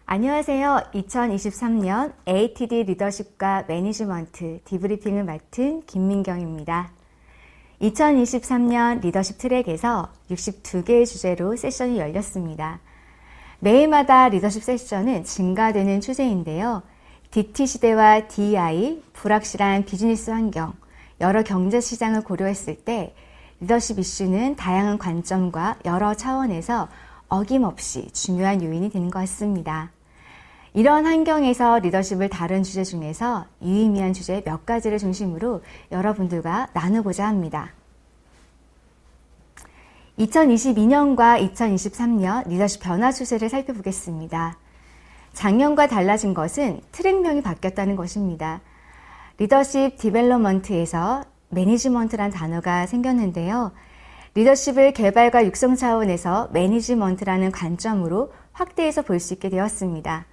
안녕하세요. 2023년 ATD 리더십과 매니지먼트 디브리핑을 맡은 김민경입니다. 2023년 리더십 트랙에서 62개의 주제로 세션이 열렸습니다. 매일마다 리더십 세션은 증가되는 추세인데요. DT 시대와 DI, 불확실한 비즈니스 환경, 여러 경제 시장을 고려했을 때 리더십 이슈는 다양한 관점과 여러 차원에서 어김없이 중요한 요인이 되는 것 같습니다. 이런 환경에서 리더십을 다룬 주제 중에서 유의미한 주제 몇 가지를 중심으로 여러분들과 나누고자 합니다. 2022년과 2023년 리더십 변화 추세를 살펴보겠습니다. 작년과 달라진 것은 트랙명이 바뀌었다는 것입니다. 리더십 디벨롭먼트에서 매니지먼트란 단어가 생겼는데요. 리더십을 개발과 육성 차원에서 매니지먼트라는 관점으로 확대해서 볼 수 있게 되었습니다.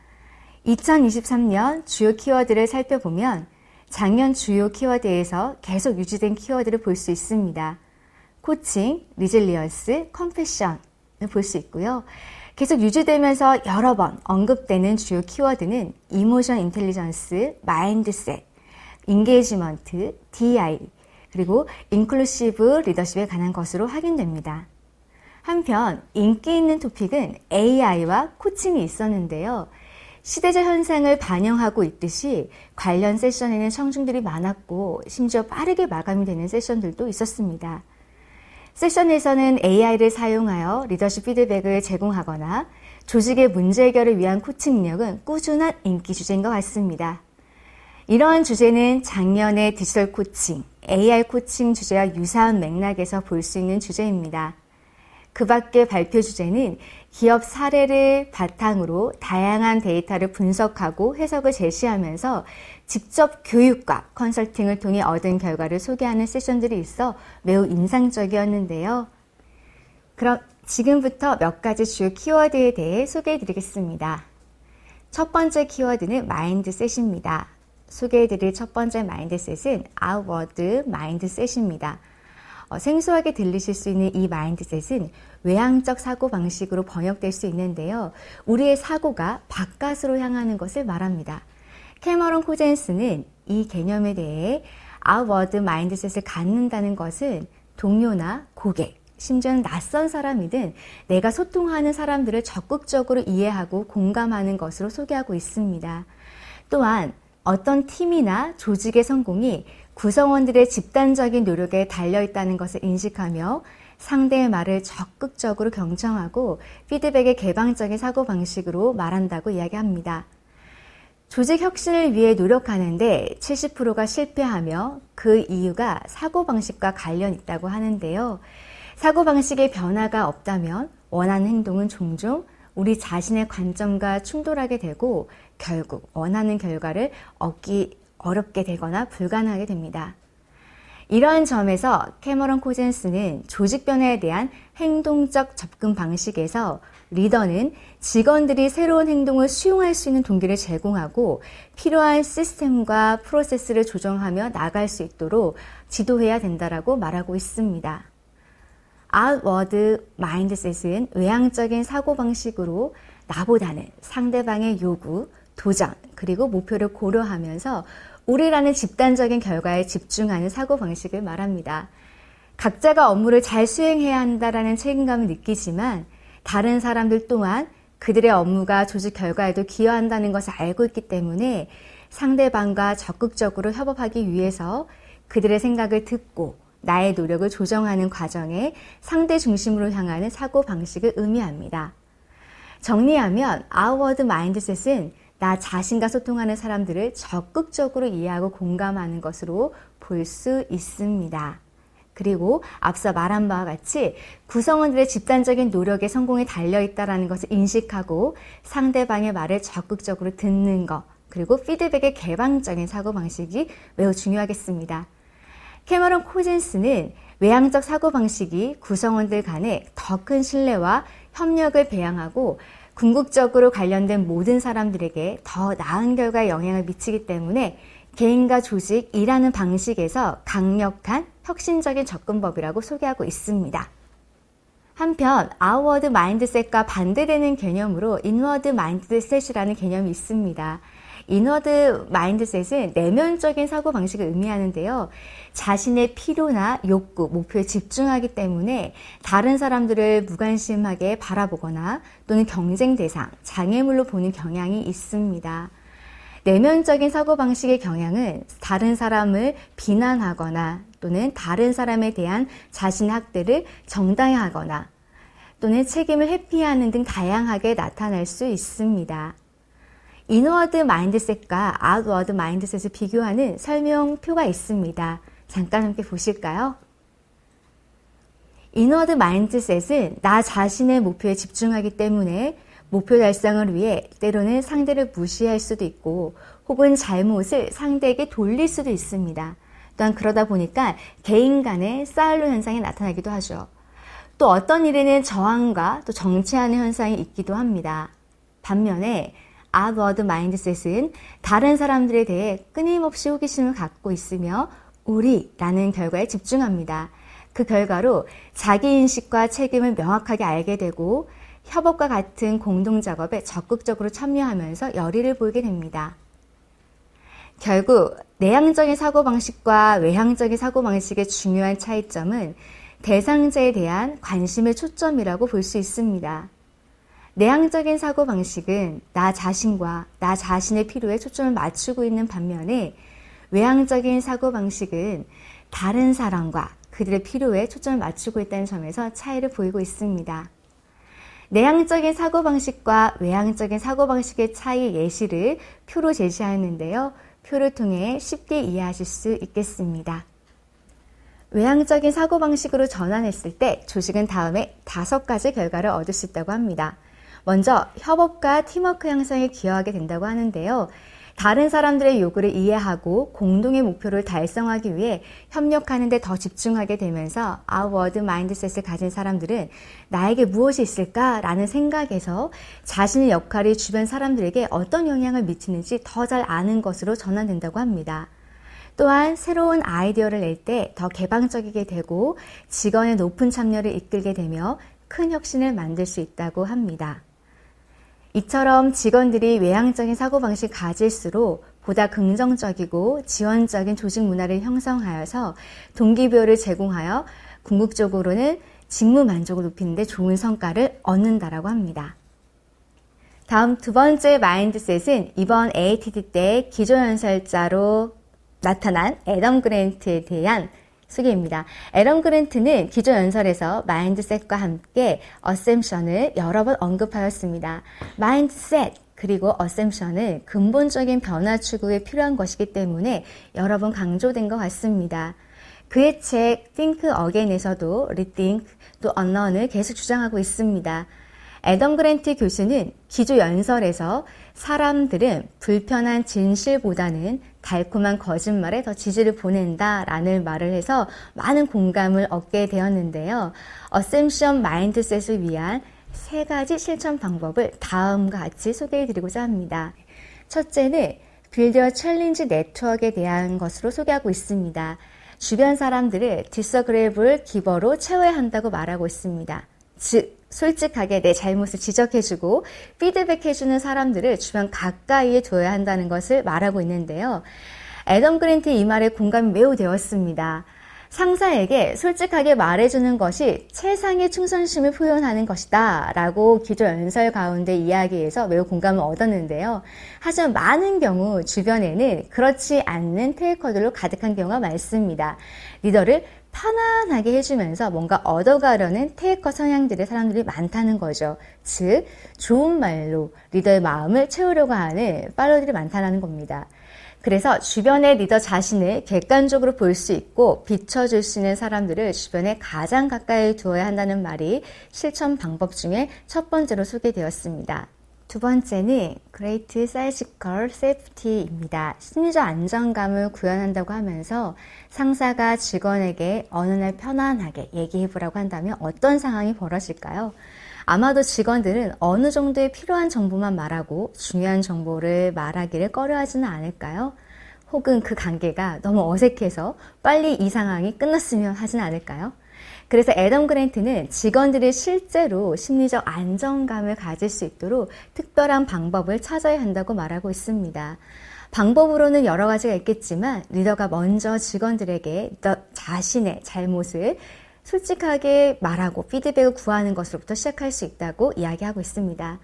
2023년 주요 키워드를 살펴보면 작년 주요 키워드에서 계속 유지된 키워드를 볼 수 있습니다. 코칭, 리질리언스, 컴패션을 볼 수 있고요. 계속 유지되면서 여러 번 언급되는 주요 키워드는 이모션 인텔리전스, 마인드셋, 인게이지먼트, DI, 그리고 인클루시브 리더십에 관한 것으로 확인됩니다. 한편 인기 있는 토픽은 AI와 코칭이 있었는데요. 시대적 현상을 반영하고 있듯이 관련 세션에는 청중들이 많았고 심지어 빠르게 마감이 되는 세션들도 있었습니다. 세션에서는 AI를 사용하여 리더십 피드백을 제공하거나 조직의 문제 해결을 위한 코칭 능력은 꾸준한 인기 주제인 것 같습니다. 이러한 주제는 작년의 디지털 코칭, AI 코칭 주제와 유사한 맥락에서 볼 수 있는 주제입니다. 그 밖의 발표 주제는 기업 사례를 바탕으로 다양한 데이터를 분석하고 해석을 제시하면서 직접 교육과 컨설팅을 통해 얻은 결과를 소개하는 세션들이 있어 매우 인상적이었는데요. 그럼 지금부터 몇 가지 주요 키워드에 대해 소개해 드리겠습니다. 첫 번째 키워드는 마인드셋입니다. 소개해 드릴 첫 번째 마인드셋은 아웃워드 마인드셋입니다. 생소하게 들리실 수 있는 이 마인드셋은 외향적 사고방식으로 번역될 수 있는데요. 우리의 사고가 바깥으로 향하는 것을 말합니다. 캐머런 코젠스는 이 개념에 대해 아웃워드 마인드셋을 갖는다는 것은 동료나 고객, 심지어는 낯선 사람이든 내가 소통하는 사람들을 적극적으로 이해하고 공감하는 것으로 소개하고 있습니다. 또한 어떤 팀이나 조직의 성공이 구성원들의 집단적인 노력에 달려있다는 것을 인식하며 상대의 말을 적극적으로 경청하고 피드백의 개방적인 사고방식으로 말한다고 이야기합니다. 조직 혁신을 위해 노력하는데 70%가 실패하며 그 이유가 사고방식과 관련 있다고 하는데요. 사고방식의 변화가 없다면 원하는 행동은 종종 우리 자신의 관점과 충돌하게 되고 결국 원하는 결과를 얻기 어렵게 되거나 불가능하게 됩니다. 이러한 점에서 캐머런 코젠스는 조직 변화에 대한 행동적 접근 방식에서 리더는 직원들이 새로운 행동을 수용할 수 있는 동기를 제공하고 필요한 시스템과 프로세스를 조정하며 나갈 수 있도록 지도해야 된다라고 말하고 있습니다. 아웃워드 마인드셋은 외향적인 사고방식으로 나보다는 상대방의 요구, 도전, 그리고 목표를 고려하면서 우리라는 집단적인 결과에 집중하는 사고방식을 말합니다. 각자가 업무를 잘 수행해야 한다는 책임감을 느끼지만 다른 사람들 또한 그들의 업무가 조직 결과에도 기여한다는 것을 알고 있기 때문에 상대방과 적극적으로 협업하기 위해서 그들의 생각을 듣고 나의 노력을 조정하는 과정에 상대 중심으로 향하는 사고방식을 의미합니다. 정리하면 아웃워드 마인드셋은 나 자신과 소통하는 사람들을 적극적으로 이해하고 공감하는 것으로 볼 수 있습니다. 그리고 앞서 말한 바와 같이 구성원들의 집단적인 노력에 성공에 달려있다는 것을 인식하고 상대방의 말을 적극적으로 듣는 것, 그리고 피드백의 개방적인 사고방식이 매우 중요하겠습니다. 캐머런 코젠스는 외향적 사고방식이 구성원들 간에 더 큰 신뢰와 협력을 배양하고 궁극적으로 관련된 모든 사람들에게 더 나은 결과에 영향을 미치기 때문에 개인과 조직, 일하는 방식에서 강력한 혁신적인 접근법이라고 소개하고 있습니다. 한편 아웃워드 마인드셋과 반대되는 개념으로 인워드 마인드셋이라는 개념이 있습니다. 인워드 마인드셋은 내면적인 사고방식을 의미하는데요. 자신의 필요나 욕구, 목표에 집중하기 때문에 다른 사람들을 무관심하게 바라보거나 또는 경쟁 대상, 장애물로 보는 경향이 있습니다. 내면적인 사고방식의 경향은 다른 사람을 비난하거나 또는 다른 사람에 대한 자신의 학대를 정당화하거나 또는 책임을 회피하는 등 다양하게 나타날 수 있습니다. 인워드 마인드셋과 아웃워드 마인드셋을 비교하는 설명표가 있습니다. 잠깐 함께 보실까요? 인워드 마인드셋은 나 자신의 목표에 집중하기 때문에 목표 달성을 위해 때로는 상대를 무시할 수도 있고 혹은 잘못을 상대에게 돌릴 수도 있습니다. 또한 그러다 보니까 개인 간의 사일로 현상이 나타나기도 하죠. 또 어떤 일에는 저항과 또 정체하는 현상이 있기도 합니다. 반면에 아웃워드 마인드셋은 다른 사람들에 대해 끊임없이 호기심을 갖고 있으며 우리라는 결과에 집중합니다. 그 결과로 자기인식과 책임을 명확하게 알게 되고 협업과 같은 공동작업에 적극적으로 참여하면서 열의를 보이게 됩니다. 결국 내향적인 사고방식과 외향적인 사고방식의 중요한 차이점은 대상자에 대한 관심의 초점이라고 볼 수 있습니다. 내향적인 사고방식은 나 자신과 나 자신의 필요에 초점을 맞추고 있는 반면에 외향적인 사고방식은 다른 사람과 그들의 필요에 초점을 맞추고 있다는 점에서 차이를 보이고 있습니다. 내향적인 사고방식과 외향적인 사고방식의 차이 예시를 표로 제시하였는데요. 표를 통해 쉽게 이해하실 수 있겠습니다. 외향적인 사고방식으로 전환했을 때 조직은 다음에 5가지 결과를 얻을 수 있다고 합니다. 먼저 협업과 팀워크 형성에 기여하게 된다고 하는데요. 다른 사람들의 요구를 이해하고 공동의 목표를 달성하기 위해 협력하는 데 더 집중하게 되면서 아웃워드 마인드셋을 가진 사람들은 나에게 무엇이 있을까라는 생각에서 자신의 역할이 주변 사람들에게 어떤 영향을 미치는지 더 잘 아는 것으로 전환된다고 합니다. 또한 새로운 아이디어를 낼 때 더 개방적이게 되고 직원의 높은 참여를 이끌게 되며 큰 혁신을 만들 수 있다고 합니다. 이처럼 직원들이 외향적인 사고방식을 가질수록 보다 긍정적이고 지원적인 조직 문화를 형성하여서 동기부여를 제공하여 궁극적으로는 직무 만족을 높이는 데 좋은 성과를 얻는다라고 합니다. 다음 2번째 마인드셋은 이번 AATD 때 기조연설자로 나타난 애덤 그랜트에 대한 소개입니다. 애덤 그랜트는 기조연설에서 마인드셋과 함께 어셈션을 여러 번 언급하였습니다. 마인드셋 그리고 어셈션은 근본적인 변화 추구에 필요한 것이기 때문에 여러 번 강조된 것 같습니다. 그의 책 Think Again에서도 Rethink 또 Unlearn을 계속 주장하고 있습니다. 애덤 그랜트 교수는 기조연설에서 사람들은 불편한 진실보다는 달콤한 거짓말에 더 지지를 보낸다라는 말을 해서 많은 공감을 얻게 되었는데요. 어셈션 마인드셋을 위한 3가지 실천 방법을 다음과 같이 소개해드리고자 합니다. 첫째는 빌더 챌린지 네트워크에 대한 것으로 소개하고 있습니다. 주변 사람들을 디서그레이블 기버로 채워야 한다고 말하고 있습니다. 즉 솔직하게 내 잘못을 지적해주고 피드백해주는 사람들을 주변 가까이에 둬야 한다는 것을 말하고 있는데요. 애덤 그랜트의 이 말에 공감이 매우 되었습니다. 상사에게 솔직하게 말해주는 것이 최상의 충성심을 표현하는 것이다 라고 기조연설 가운데 이야기에서 매우 공감을 얻었는데요. 하지만 많은 경우 주변에는 그렇지 않는 테이커들로 가득한 경우가 많습니다. 리더를 편안하게 해주면서 뭔가 얻어가려는 테이커 성향들의 사람들이 많다는 거죠. 즉 좋은 말로 리더의 마음을 채우려고 하는 팔로워들이 많다는 겁니다. 그래서 주변의 리더 자신을 객관적으로 볼 수 있고 비춰줄 수 있는 사람들을 주변에 가장 가까이 두어야 한다는 말이 실천 방법 중에 첫 번째로 소개되었습니다. 2번째는 Great Psychological Safety입니다. 심리적 안정감을 구현한다고 하면서 상사가 직원에게 어느 날 편안하게 얘기해보라고 한다면 어떤 상황이 벌어질까요? 아마도 직원들은 어느 정도의 필요한 정보만 말하고 중요한 정보를 말하기를 꺼려하지는 않을까요? 혹은 그 관계가 너무 어색해서 빨리 이 상황이 끝났으면 하진 않을까요? 그래서 애덤 그랜트는 직원들이 실제로 심리적 안정감을 가질 수 있도록 특별한 방법을 찾아야 한다고 말하고 있습니다. 방법으로는 여러 가지가 있겠지만 리더가 먼저 직원들에게 자신의 잘못을 솔직하게 말하고 피드백을 구하는 것으로부터 시작할 수 있다고 이야기하고 있습니다.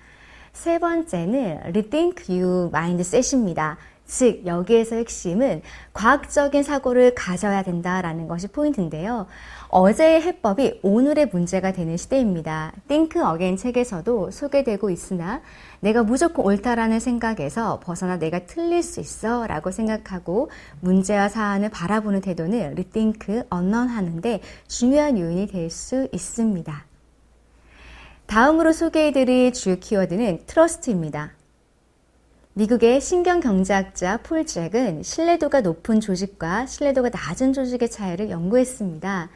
세 번째는 Rethink Your Mindset입니다. 즉 여기에서 핵심은 과학적인 사고를 가져야 된다라는 것이 포인트인데요. 어제의 해법이 오늘의 문제가 되는 시대입니다. Think Again 책에서도 소개되고 있으나 내가 무조건 옳다라는 생각에서 벗어나 내가 틀릴 수 있어 라고 생각하고 문제와 사안을 바라보는 태도는 Rethink Unknown 하는데 중요한 요인이 될 수 있습니다. 다음으로 소개해드릴 주요 키워드는 트러스트입니다. 미국의 신경경제학자 폴 잭은 신뢰도가 높은 조직과 신뢰도가 낮은 조직의 차이를 연구했습니다.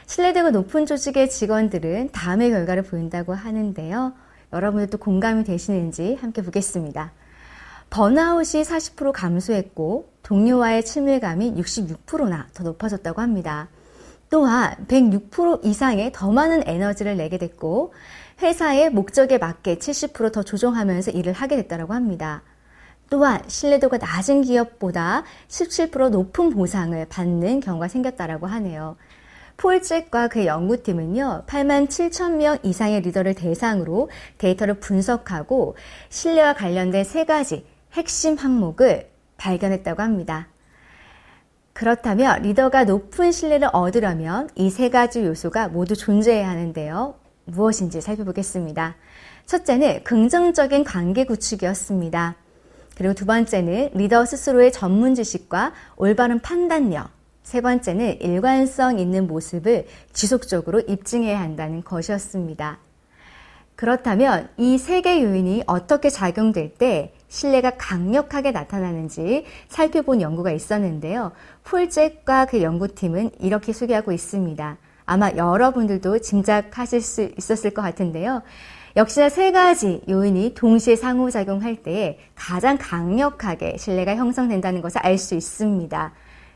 신뢰도가 높은 조직의 직원들은 다음의 결과를 보인다고 하는데요. 여러분들도 공감이 되시는지 함께 보겠습니다. 번아웃이 40% 감소했고 동료와의 친밀감이 66%나 더 높아졌다고 합니다. 또한 106% 이상의 더 많은 에너지를 내게 됐고 회사의 목적에 맞게 70% 더 조정하면서 일을 하게 됐다고 합니다. 또한 신뢰도가 낮은 기업보다 17% 높은 보상을 받는 경우가 생겼다고 하네요. 폴 잭과 그의 연구팀은요, 8만 7천 명 이상의 리더를 대상으로 데이터를 분석하고 신뢰와 관련된 3가지 핵심 항목을 발견했다고 합니다. 그렇다면 리더가 높은 신뢰를 얻으려면 이 3가지 요소가 모두 존재해야 하는데요. 무엇인지 살펴보겠습니다. 첫째는 긍정적인 관계 구축이었습니다. 그리고 두 번째는 리더 스스로의 전문 지식과 올바른 판단력. 세 번째는 일관성 있는 모습을 지속적으로 입증해야 한다는 것이었습니다. 그렇다면 이 3개 요인이 어떻게 작용될 때 신뢰가 강력하게 나타나는지 살펴본 연구가 있었는데요. 폴 잭과 그 연구팀은 이렇게 소개하고 있습니다. 아마 여러분들도 짐작하실 수 있었을 것 같은데요. 역시나 3가지 요인이 동시에 상호작용할 때에 가장 강력하게 신뢰가 형성된다는 것을 알 수 있습니다.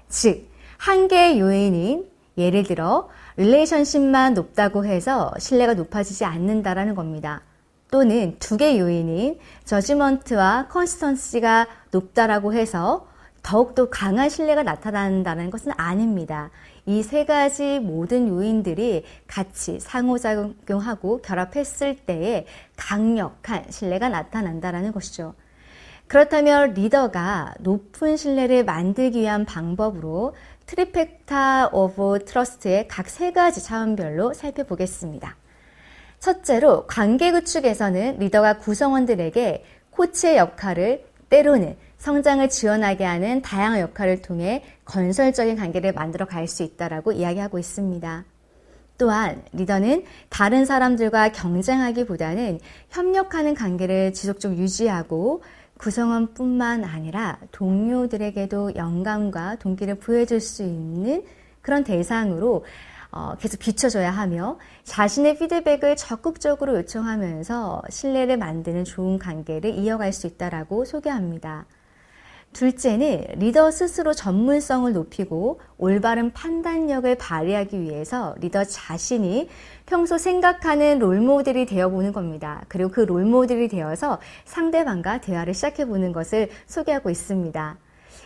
즉, 한 개의 요인인 예를 들어 릴레이션십만 높다고 해서 신뢰가 높아지지 않는다라는 겁니다. 또는 2개 요인인 저지먼트와 컨시스턴시가 높다라고 해서 더욱더 강한 신뢰가 나타난다는 것은 아닙니다. 이 3가지 모든 요인들이 같이 상호작용하고 결합했을 때에 강력한 신뢰가 나타난다는 것이죠. 그렇다면 리더가 높은 신뢰를 만들기 위한 방법으로 트리펙타 오브 트러스트의 각 3가지 차원별로 살펴보겠습니다. 첫째로 관계 구축에서는 리더가 구성원들에게 코치의 역할을 때로는 성장을 지원하게 하는 다양한 역할을 통해 건설적인 관계를 만들어 갈 수 있다고 이야기하고 있습니다. 또한 리더는 다른 사람들과 경쟁하기보다는 협력하는 관계를 지속적으로 유지하고 구성원뿐만 아니라 동료들에게도 영감과 동기를 부여해줄 수 있는 그런 대상으로 계속 비춰줘야 하며 자신의 피드백을 적극적으로 요청하면서 신뢰를 만드는 좋은 관계를 이어갈 수 있다고 소개합니다. 둘째는 리더 스스로 전문성을 높이고 올바른 판단력을 발휘하기 위해서 리더 자신이 평소 생각하는 롤모델이 되어보는 겁니다. 그리고 그 롤모델이 되어서 상대방과 대화를 시작해보는 것을 소개하고 있습니다.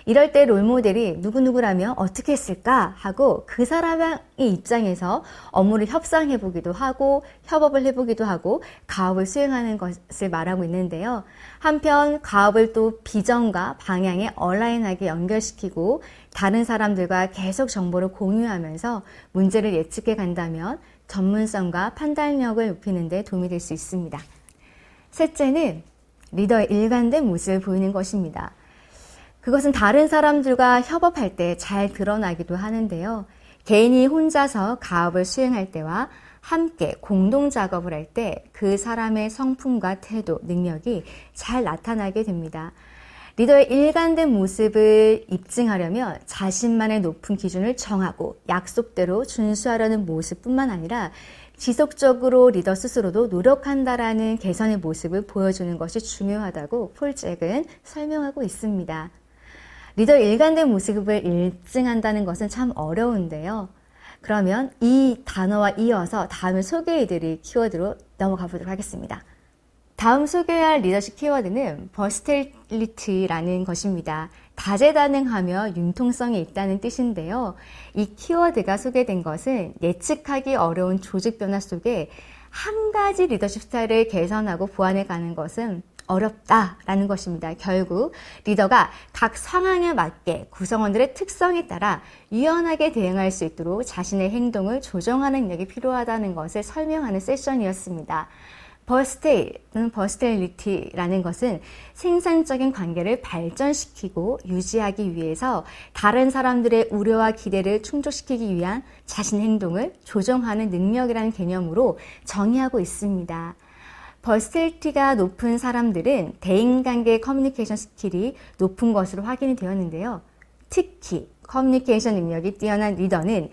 이럴 때 롤모델이 누구누구라면 어떻게 했을까 하고 그 사람의 입장에서 업무를 협상해보기도 하고 협업을 해보기도 하고 가업을 수행하는 것을 말하고 있는데요. 한편 가업을 또 비전과 방향에 얼라인하게 연결시키고 다른 사람들과 계속 정보를 공유하면서 문제를 예측해 간다면 전문성과 판단력을 높이는 데 도움이 될 수 있습니다. 셋째는 리더의 일관된 모습을 보이는 것입니다. 그것은 다른 사람들과 협업할 때 잘 드러나기도 하는데요. 개인이 혼자서 가업을 수행할 때와 함께 공동 작업을 할 때 그 사람의 성품과 태도, 능력이 잘 나타나게 됩니다. 리더의 일관된 모습을 입증하려면 자신만의 높은 기준을 정하고 약속대로 준수하려는 모습뿐만 아니라 지속적으로 리더 스스로도 노력한다라는 개선의 모습을 보여주는 것이 중요하다고 폴 잭은 설명하고 있습니다. 리더의 일관된 모습을 입증한다는 것은 참 어려운데요. 그러면 이 단어와 이어서 다음을 소개해드릴 키워드로 넘어가 보도록 하겠습니다. 다음 소개할 리더십 키워드는 버스텔리티라는 것입니다. 다재다능하며 융통성이 있다는 뜻인데요. 이 키워드가 소개된 것은 예측하기 어려운 조직 변화 속에 한 가지 리더십 스타일을 개선하고 보완해 가는 것은 어렵다라는 것입니다. 결국 리더가 각 상황에 맞게 구성원들의 특성에 따라 유연하게 대응할 수 있도록 자신의 행동을 조정하는 능력이 필요하다는 것을 설명하는 세션이었습니다. 버스테일 또는 버스텔리티라는 것은 생산적인 관계를 발전시키고 유지하기 위해서 다른 사람들의 우려와 기대를 충족시키기 위한 자신의 행동을 조정하는 능력이라는 개념으로 정의하고 있습니다. 버스텔리티가 높은 사람들은 대인관계 커뮤니케이션 스킬이 높은 것으로 확인이 되었는데요. 특히 커뮤니케이션 능력이 뛰어난 리더는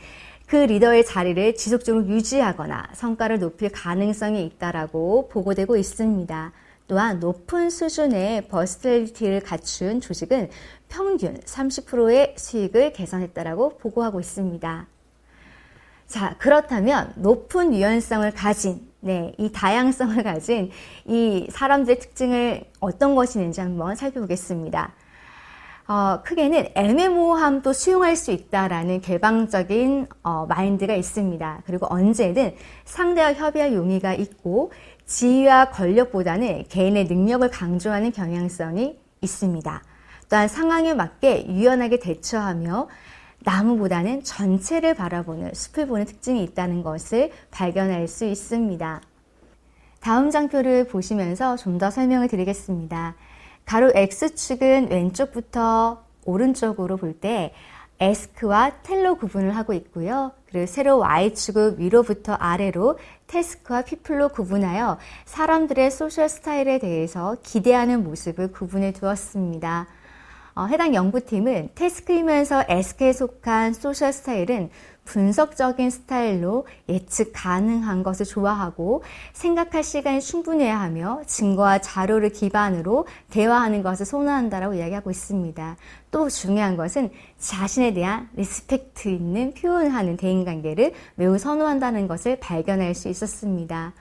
그 리더의 자리를 지속적으로 유지하거나 성과를 높일 가능성이 있다라고 보고되고 있습니다. 또한 높은 수준의 버스텔리티를 갖춘 조직은 평균 30%의 수익을 개선했다라고 보고하고 있습니다. 자, 그렇다면 높은 유연성을 가진 이 다양성을 가진 이 사람들의 특징을 어떤 것이 있는지 한번 살펴보겠습니다. 크게는 애매모호함도 수용할 수 있다라는 개방적인 마인드가 있습니다. 그리고 언제든 상대와 협의할 용의가 있고 지위와 권력보다는 개인의 능력을 강조하는 경향성이 있습니다. 또한 상황에 맞게 유연하게 대처하며 나무보다는 전체를 바라보는 숲을 보는 특징이 있다는 것을 발견할 수 있습니다. 다음 장표를 보시면서 좀 더 설명을 드리겠습니다. 가로 X축은 왼쪽부터 오른쪽으로 볼 때 에스크와 텔로 구분을 하고 있고요. 그리고 세로 Y축은 위로부터 아래로 태스크와 피플로 구분하여 사람들의 소셜 스타일에 대해서 기대하는 모습을 구분해 두었습니다. 해당 연구팀은 태스크이면서 에스크에 속한 소셜 스타일은 분석적인 스타일로 예측 가능한 것을 좋아하고 생각할 시간이 충분해야 하며 증거와 자료를 기반으로 대화하는 것을 선호한다라고 이야기하고 있습니다. 또 중요한 것은 자신에 대한 리스펙트 있는 표현하는 대인관계를 매우 선호한다는 것을 발견할 수 있었습니다.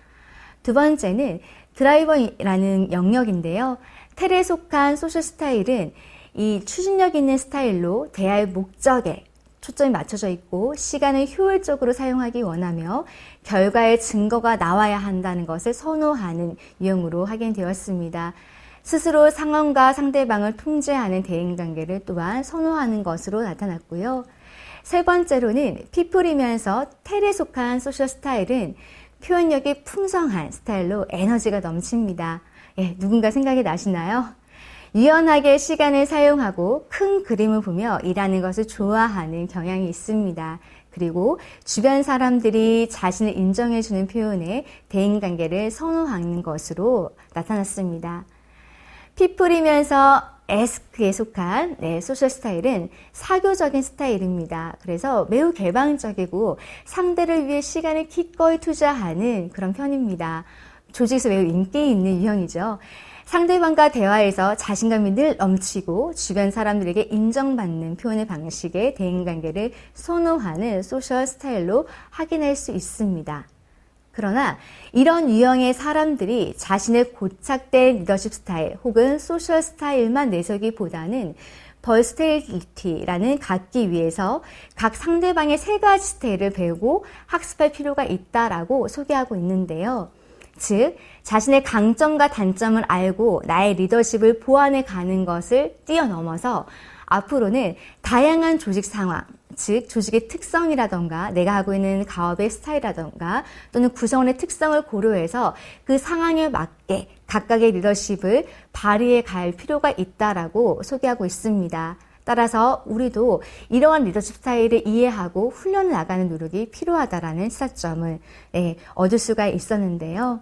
두 번째는 드라이버라는 영역인데요. 텔에 속한 소셜 스타일은 이 추진력 있는 스타일로 대화의 목적에 초점이 맞춰져 있고 시간을 효율적으로 사용하기 원하며 결과의 증거가 나와야 한다는 것을 선호하는 유형으로 확인되었습니다. 스스로 상황과 상대방을 통제하는 대인관계를 또한 선호하는 것으로 나타났고요. 세 번째로는 피플이면서 텔에 속한 소셜 스타일은 표현력이 풍성한 스타일로 에너지가 넘칩니다. 누군가 생각이 나시나요? 유연하게 시간을 사용하고 큰 그림을 보며 일하는 것을 좋아하는 경향이 있습니다. 그리고 주변 사람들이 자신을 인정해주는 표현에 대인관계를 선호하는 것으로 나타났습니다. 피플이면서 에스크에 속한 소셜 스타일은 사교적인 스타일입니다. 그래서 매우 개방적이고 상대를 위해 시간을 기꺼이 투자하는 그런 편입니다. 조직에서 매우 인기 있는 유형이죠. 상대방과 대화에서 자신감이 늘 넘치고 주변 사람들에게 인정받는 표현의 방식의 대인관계를 선호하는 소셜 스타일로 확인할 수 있습니다. 그러나 이런 유형의 사람들이 자신의 고착된 리더십 스타일 혹은 소셜 스타일만 내세우기보다는 버스텔리티라는 갖기 위해서 각 상대방의 세 가지 스타일을 배우고 학습할 필요가 있다라고 소개하고 있는데요. 즉, 자신의 강점과 단점을 알고 나의 리더십을 보완해 가는 것을 뛰어넘어서 앞으로는 다양한 조직 상황, 즉 조직의 특성이라던가 내가 하고 있는 가업의 스타일이라던가 또는 구성원의 특성을 고려해서 그 상황에 맞게 각각의 리더십을 발휘해 갈 필요가 있다라고 소개하고 있습니다. 따라서 우리도 이러한 리더십 스타일을 이해하고 훈련을 나가는 노력이 필요하다라는 시사점을 얻을 수가 있었는데요.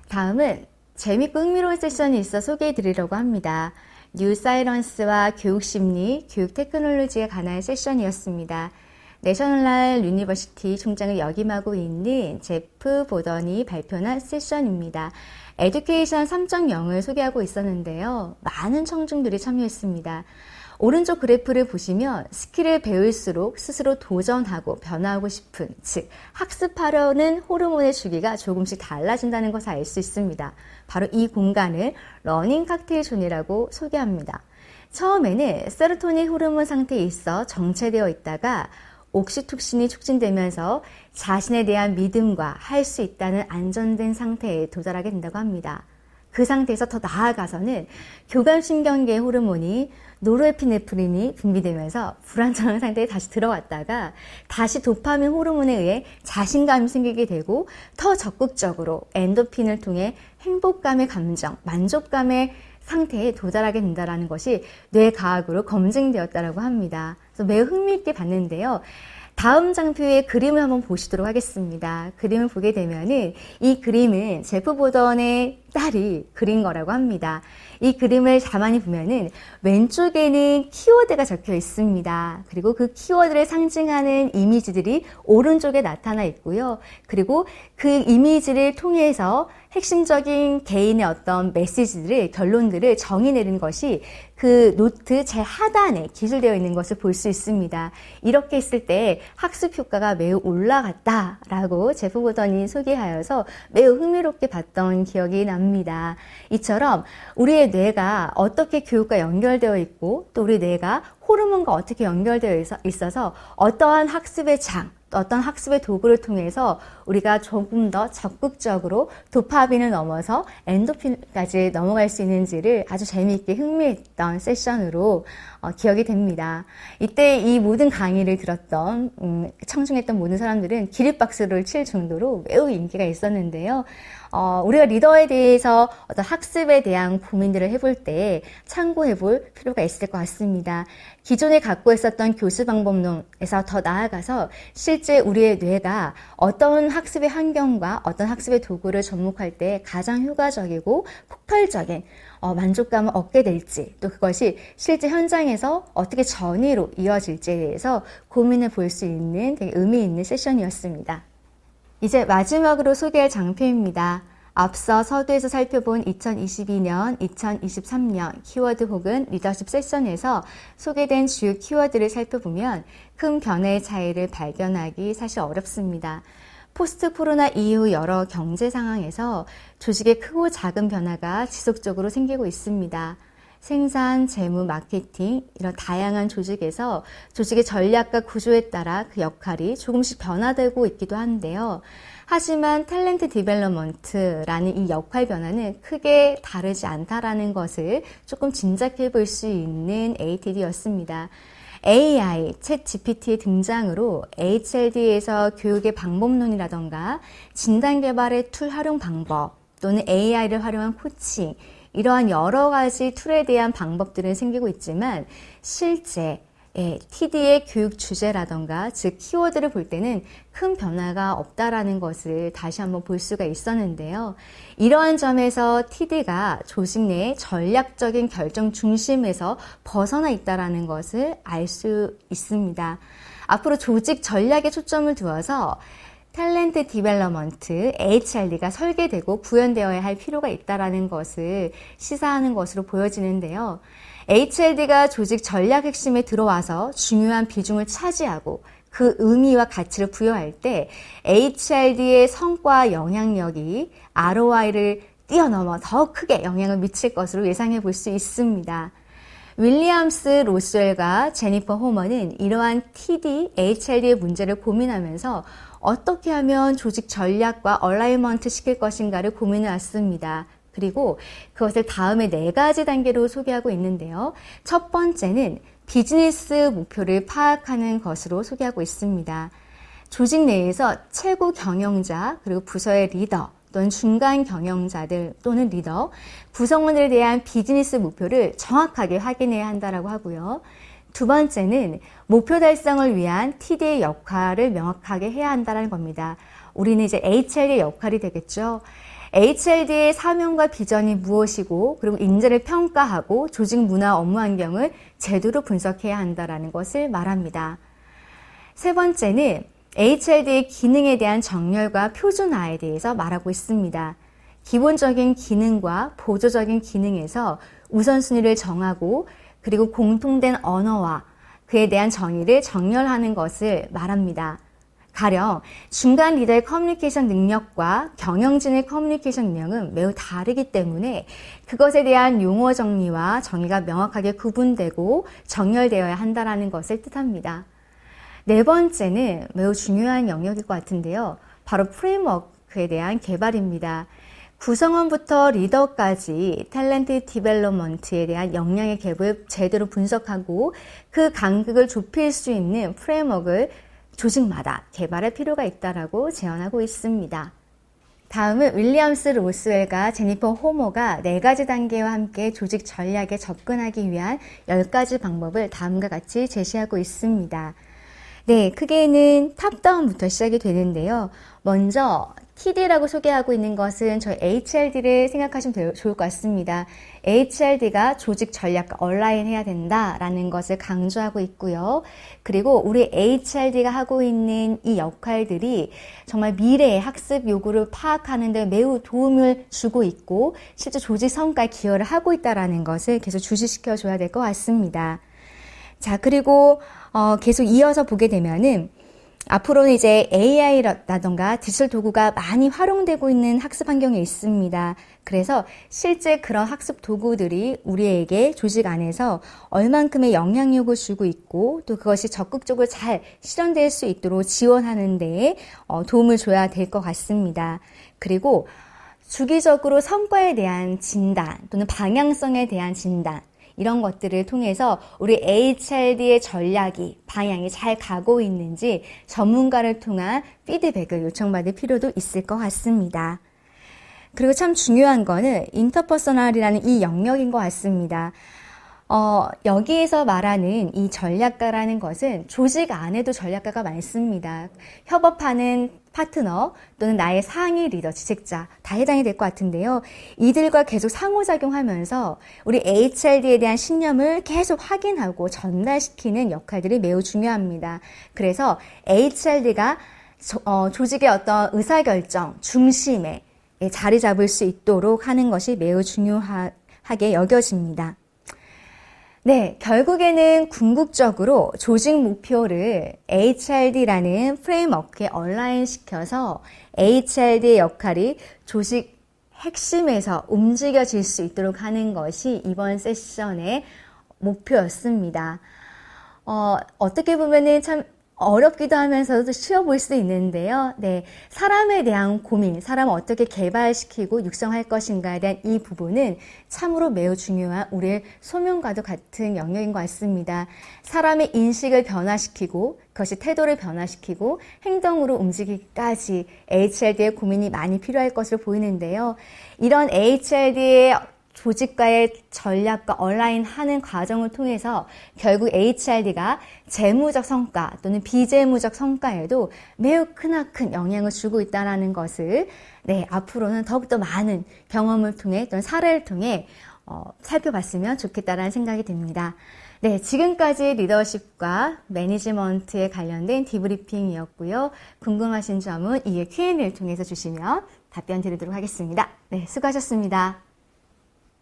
다음은 재밌고 흥미로운 세션이 있어 소개해 드리려고 합니다. 뉴 사이런스와 교육심리, 교육 테크놀로지에 관한 세션이었습니다. 내셔널 유니버시티 총장을 역임하고 있는 제프 보던이 발표한 세션입니다. 에듀케이션 3.0을 소개하고 있었는데요. 많은 청중들이 참여했습니다. 오른쪽 그래프를 보시면 스킬을 배울수록 스스로 도전하고 변화하고 싶은, 즉 학습하려는 호르몬의 주기가 조금씩 달라진다는 것을 알 수 있습니다. 바로 이 공간을 러닝 칵테일 존이라고 소개합니다. 처음에는 세로토닌 호르몬 상태에 있어 정체되어 있다가 옥시톡신이 촉진되면서 자신에 대한 믿음과 할 수 있다는 안정된 상태에 도달하게 된다고 합니다. 그 상태에서 더 나아가서는 교감신경계의 호르몬이 노르에피네프린이 분비되면서 불안정한 상태에 다시 들어왔다가 다시 도파민 호르몬에 의해 자신감이 생기게 되고 더 적극적으로 엔도핀을 통해 행복감의 감정, 만족감의 상태에 도달하게 된다는 것이 뇌과학으로 검증되었다고 합니다. 그래서 매우 흥미있게 봤는데요. 다음 장표의 그림을 한번 보시도록 하겠습니다. 그림을 보게 되면은 이 그림은 제프 보던의 딸이 그린 거라고 합니다. 이 그림을 가만히 보면은 왼쪽에는 키워드가 적혀 있습니다. 그리고 그 키워드를 상징하는 이미지들이 오른쪽에 나타나 있고요. 그리고 그 이미지를 통해서 핵심적인 개인의 어떤 메시지들을, 결론들을 정의 내린 것이 그 노트 제 하단에 기술되어 있는 것을 볼 수 있습니다. 이렇게 했을 때 학습 효과가 매우 올라갔다라고 제프 보던이 소개하여서 매우 흥미롭게 봤던 기억이 납니다. 이처럼 우리의 뇌가 어떻게 교육과 연결되어 있고 또 우리 뇌가 호르몬과 어떻게 연결되어 있어서 어떠한 학습의 장, 어떤 학습의 도구를 통해서 우리가 조금 더 적극적으로 도파민을 넘어서 엔도핀까지 넘어갈 수 있는지를 아주 재미있게 흥미했던 세션으로 기억이 됩니다. 이때 이 모든 강의를 들었던 청중했던 모든 사람들은 기립박수를 칠 정도로 매우 인기가 있었는데요. 우리가 리더에 대해서 어떤 학습에 대한 고민들을 해볼 때 참고해 볼 필요가 있을 것 같습니다. 기존에 갖고 있었던 교수 방법론에서 더 나아가서 실제 우리의 뇌가 어떤 학습의 환경과 어떤 학습의 도구를 접목할 때 가장 효과적이고 폭발적인 만족감을 얻게 될지, 또 그것이 실제 현장에서 어떻게 전이로 이어질지에 대해서 고민해 볼 수 있는 되게 의미 있는 세션이었습니다. 이제 마지막으로 소개할 장표입니다. 앞서 서두에서 살펴본 2022년, 2023년 키워드 혹은 리더십 세션에서 소개된 주요 키워드를 살펴보면 큰 변화의 차이를 발견하기 사실 어렵습니다. 포스트 코로나 이후 여러 경제 상황에서 조직의 크고 작은 변화가 지속적으로 생기고 있습니다. 생산, 재무, 마케팅 이런 다양한 조직에서 조직의 전략과 구조에 따라 그 역할이 조금씩 변화되고 있기도 한데요. 하지만 탤런트 디벨롭먼트라는 이 역할 변화는 크게 다르지 않다라는 것을 조금 짐작해 볼 수 있는 ATD였습니다. AI, 챗 GPT의 등장으로 HLD에서 교육의 방법론이라던가 진단 개발의 툴 활용 방법 또는 AI를 활용한 코칭, 이러한 여러 가지 툴에 대한 방법들은 생기고 있지만 실제 TD의 교육 주제라던가 즉 키워드를 볼 때는 큰 변화가 없다라는 것을 다시 한번 볼 수가 있었는데요. 이러한 점에서 TD가 조직 내의 전략적인 결정 중심에서 벗어나 있다라는 것을 알 수 있습니다. 앞으로 조직 전략에 초점을 두어서 탤런트 디벨롭먼트, HRD가 설계되고 구현되어야 할 필요가 있다는 것을 시사하는 것으로 보여지는데요. HRD가 조직 전략 핵심에 들어와서 중요한 비중을 차지하고 그 의미와 가치를 부여할 때 HRD의 성과 영향력이 ROI를 뛰어넘어 더 크게 영향을 미칠 것으로 예상해 볼 수 있습니다. 윌리엄스 로스웰과 제니퍼 호머는 이러한 TD, HRD의 문제를 고민하면서 어떻게 하면 조직 전략과 얼라이먼트 시킬 것인가를 고민해 왔습니다. 그리고 그것을 다음에 4가지 단계로 소개하고 있는데요. 첫 번째는 비즈니스 목표를 파악하는 것으로 소개하고 있습니다. 조직 내에서 최고 경영자 그리고 부서의 리더 또는 중간 경영자들 또는 리더, 구성원들에 대한 비즈니스 목표를 정확하게 확인해야 한다고 하고요. 두 번째는 목표 달성을 위한 TD의 역할을 명확하게 해야 한다는 겁니다. 우리는 이제 HRD의 역할이 되겠죠. HRD의 사명과 비전이 무엇이고 그리고 인재를 평가하고 조직 문화 업무 환경을 제대로 분석해야 한다는 것을 말합니다. 세 번째는 HRD의 기능에 대한 정렬과 표준화에 대해서 말하고 있습니다. 기본적인 기능과 보조적인 기능에서 우선순위를 정하고 그리고 공통된 언어와 그에 대한 정의를 정렬하는 것을 말합니다. 가령 중간 리더의 커뮤니케이션 능력과 경영진의 커뮤니케이션 능력은 매우 다르기 때문에 그것에 대한 용어 정리와 정의가 명확하게 구분되고 정렬되어야 한다는 것을 뜻합니다. 네 번째는 매우 중요한 영역일 것 같은데요. 바로 프레임워크에 대한 개발입니다. 구성원부터 리더까지 탤런트 디벨롭먼트에 대한 역량의 갭을 제대로 분석하고 그 간극을 좁힐 수 있는 프레임워크를 조직마다 개발할 필요가 있다고 제언하고 있습니다. 다음은 윌리엄스 로스웰과 제니퍼 호머가 4가지 단계와 함께 조직 전략에 접근하기 위한 10가지 방법을 다음과 같이 제시하고 있습니다. 네, 크게는 탑다운부터 시작이 되는데요. 먼저 TD라고 소개하고 있는 것은 저희 HRD를 생각하시면 좋을 것 같습니다. HRD가 조직 전략과 얼라인해야 된다라는 것을 강조하고 있고요. 그리고 우리 HRD가 하고 있는 이 역할들이 정말 미래의 학습 요구를 파악하는 데 매우 도움을 주고 있고 실제 조직 성과에 기여를 하고 있다는 것을 계속 주시시켜 줘야 될 것 같습니다. 자, 그리고 계속 이어서 보게 되면은 앞으로는 이제 AI라던가 디지털 도구가 많이 활용되고 있는 학습 환경이 있습니다. 그래서 실제 그런 학습 도구들이 우리에게 조직 안에서 얼만큼의 영향력을 주고 있고 또 그것이 적극적으로 잘 실현될 수 있도록 지원하는 데에 도움을 줘야 될 것 같습니다. 그리고 주기적으로 성과에 대한 진단 또는 방향성에 대한 진단 이런 것들을 통해서 우리 HRD의 전략이, 방향이 잘 가고 있는지 전문가를 통한 피드백을 요청받을 필요도 있을 것 같습니다. 그리고 참 중요한 거는 인터퍼서널이라는 이 영역인 것 같습니다. 여기에서 말하는 이 전략가라는 것은 조직 안에도 전략가가 많습니다. 협업하는 파트너 또는 나의 상위 리더, 지식자 다 해당이 될 것 같은데요. 이들과 계속 상호작용하면서 우리 HRD에 대한 신념을 계속 확인하고 전달시키는 역할들이 매우 중요합니다. 그래서 HRD가 조직의 어떤 의사결정 중심에 자리 잡을 수 있도록 하는 것이 매우 중요하게 여겨집니다. 네, 결국에는 궁극적으로 조직 목표를 HRD라는 프레임워크에 얼라인 시켜서 HRD의 역할이 조직 핵심에서 움직여질 수 있도록 하는 것이 이번 세션의 목표였습니다. 어떻게 보면은 참 어렵기도 하면서도 쉬워 보일 수도 있는데요. 네, 사람에 대한 고민, 사람을 어떻게 개발시키고 육성할 것인가에 대한 이 부분은 참으로 매우 중요한 우리의 소명과도 같은 영역인 것 같습니다. 사람의 인식을 변화시키고 그것이 태도를 변화시키고 행동으로 움직이기까지 HRD의 고민이 많이 필요할 것으로 보이는데요. 이런 HRD의 조직과의 전략과 얼라인하는 과정을 통해서 결국 HRD가 재무적 성과 또는 비재무적 성과에도 매우 크나큰 영향을 주고 있다는 것을 앞으로는 더욱더 많은 경험을 통해 또는 사례를 통해 살펴봤으면 좋겠다는 생각이 듭니다. 네, 지금까지 리더십과 매니지먼트에 관련된 디브리핑이었고요. 궁금하신 점은 이에 Q&A를 통해서 주시면 답변 드리도록 하겠습니다. 네, 수고하셨습니다.